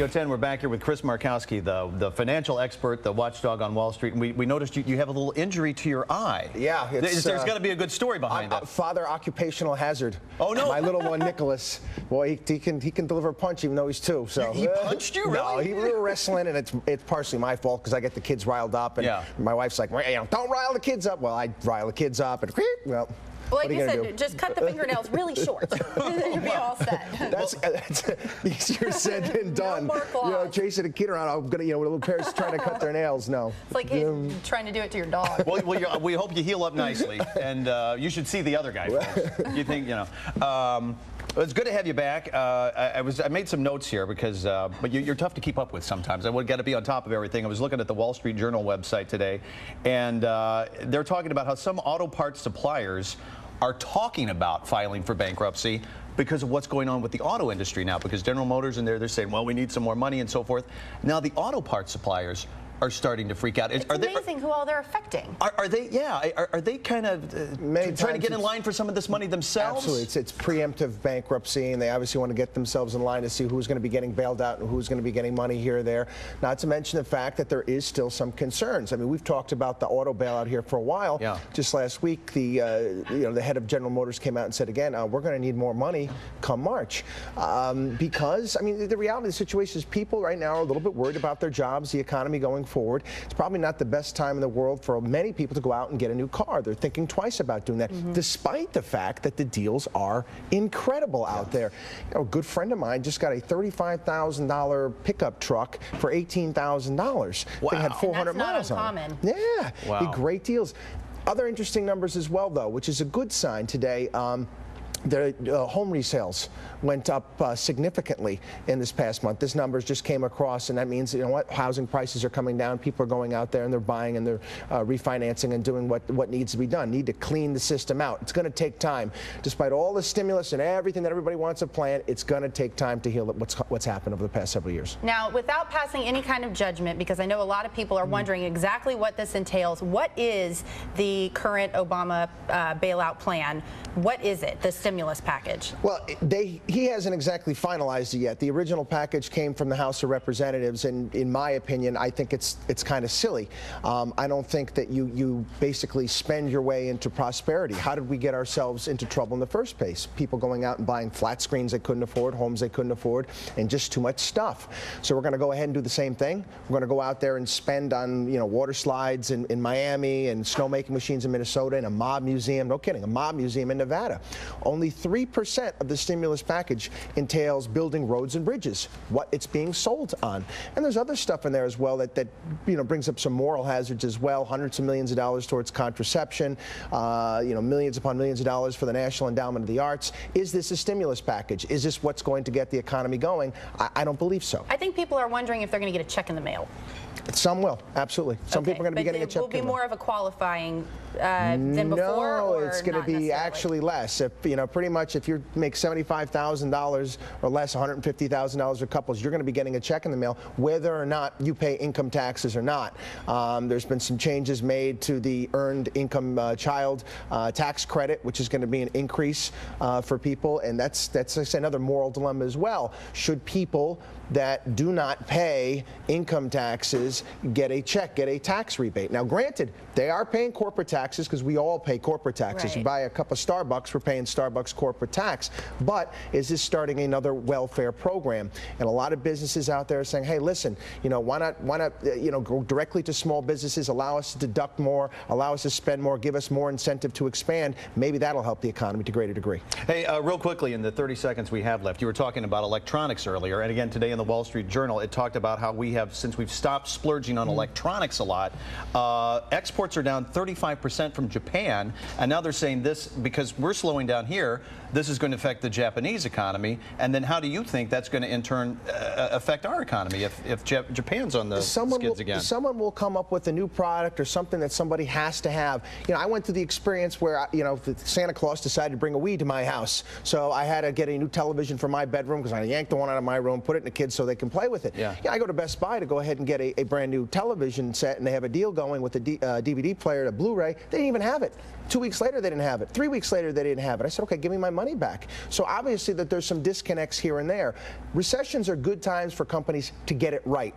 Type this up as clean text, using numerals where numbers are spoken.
10, we're back here with Chris Markowski, the financial expert, the watchdog on Wall Street. And we noticed you have a little injury to your eye. Yeah. There's got to be a good story behind that. Father occupational hazard. Oh, no. My little one, Nicholas. Boy, he can deliver a punch even though he's 2. So He punched you, really? No, we were wrestling, and it's partially my fault because I get the kids riled up. And my wife's like, don't rile the kids up. Well, I rile the kids up, and well. Well, like you said, just cut the fingernails really short. You'll be all set. That's easier said than done. No more claws. Chasing a kid around, I'm gonna, with little parents trying to cut their nails. No. It's like trying to do it to your dog. Well, we hope you heal up nicely, and you should see the other guy. You think, it's good to have you back. I made some notes here because, but you're tough to keep up with sometimes. I would got to be on top of everything. I was looking at the Wall Street Journal website today, and they're talking about how some auto parts suppliers are talking about filing for bankruptcy because of what's going on with the auto industry now, because General Motors and they're saying, well, we need some more money and so forth. Now the auto parts suppliers are starting to freak out. It's amazing who all they're affecting. Are they? Yeah. Are they kind of trying to get in line for some of this money themselves? Absolutely. It's preemptive bankruptcy, and they obviously want to get themselves in line to see who's going to be getting bailed out and who's going to be getting money here or there. Not to mention the fact that there is still some concerns. I mean, we've talked about the auto bailout here for a while. Yeah. Just last week, the head of General Motors came out and said again, we're going to need more money come March, because I mean the reality of the situation is people right now are a little bit worried about their jobs, the economy going forward. It's probably not the best time in the world for many people to go out and get a new car. They're thinking twice about doing that, despite the fact that the deals are incredible out there. A good friend of mine just got a $35,000 pickup truck for $18,000. Wow. They had 400 miles on it. Yeah, wow. Great deals. Other interesting numbers as well, though, which is a good sign today. The home resales went up significantly in this past month. This numbers just came across, and that means, housing prices are coming down. People are going out there and they're buying and they're refinancing and doing what needs to be done. Need to clean the system out. It's going to take time. Despite all the stimulus and everything that everybody wants to plan, it's going to take time to heal what's happened over the past several years. Now, without passing any kind of judgment, because I know a lot of people are wondering exactly what this entails, what is the current Obama bailout plan? What is it, the stimulus package? Well, he hasn't exactly finalized it yet. The original package came from the House of Representatives, and in my opinion, I think it's kind of silly. I don't think that you basically spend your way into prosperity. How did we get ourselves into trouble in the first place? People going out and buying flat screens they couldn't afford, homes they couldn't afford, and just too much stuff. So we're going to go ahead and do the same thing. We're going to go out there and spend on water slides in Miami and snowmaking machines in Minnesota and a mob museum. No kidding, a mob museum in Nevada. Only 3% of the stimulus package entails building roads and bridges, what it's being sold on. And there's other stuff in there as well that brings up some moral hazards as well. Hundreds of millions of dollars towards contraception, millions upon millions of dollars for the National Endowment of the Arts. Is this a stimulus package? Is this what's going to get the economy going? I don't believe so. I think people are wondering if they're going to get a check in the mail. Some will, absolutely. Some people are going to be getting a check. Will be more of a qualifying than before? No, it's going to be actually less. If pretty much if you make $75,000 or less, $150,000 for couples, you're going to be getting a check in the mail, whether or not you pay income taxes or not. There's been some changes made to the earned income child tax credit, which is going to be an increase for people, and that's another moral dilemma as well. Should people that do not pay income taxes get a check, get a tax rebate? Now, granted, they are paying corporate taxes because we all pay corporate taxes. Right. You buy a cup of Starbucks, we're paying Starbucks corporate tax. But is this starting another welfare program? And a lot of businesses out there are saying, hey, listen, why not go directly to small businesses, allow us to deduct more, allow us to spend more, give us more incentive to expand. Maybe that'll help the economy to a greater degree. Hey, real quickly, in the 30 seconds we have left, you were talking about electronics earlier, and again today in the Wall Street Journal, it talked about how since we've stopped splurging on electronics a lot, exports are down 35% from Japan, and now they're saying this, because we're slowing down here, this is going to affect the Japanese economy, and then how do you think that's going to in turn affect our economy if Japan's on the skids again? Someone will come up with a new product or something that somebody has to have. I went through the experience where Santa Claus decided to bring a Wii to my house, so I had to get a new television for my bedroom because I yanked the one out of my room, put it in the kids so they can play with it. Yeah. I go to Best Buy to go ahead and get a brand new television set, and they have a deal going with the DVD player to Blu-ray. They didn't even have it. 2 weeks later, they didn't have it. 3 weeks later, they didn't have it. I said, okay, give me my money back. So obviously that there's some disconnects here and there. Recessions are good times for companies to get it right.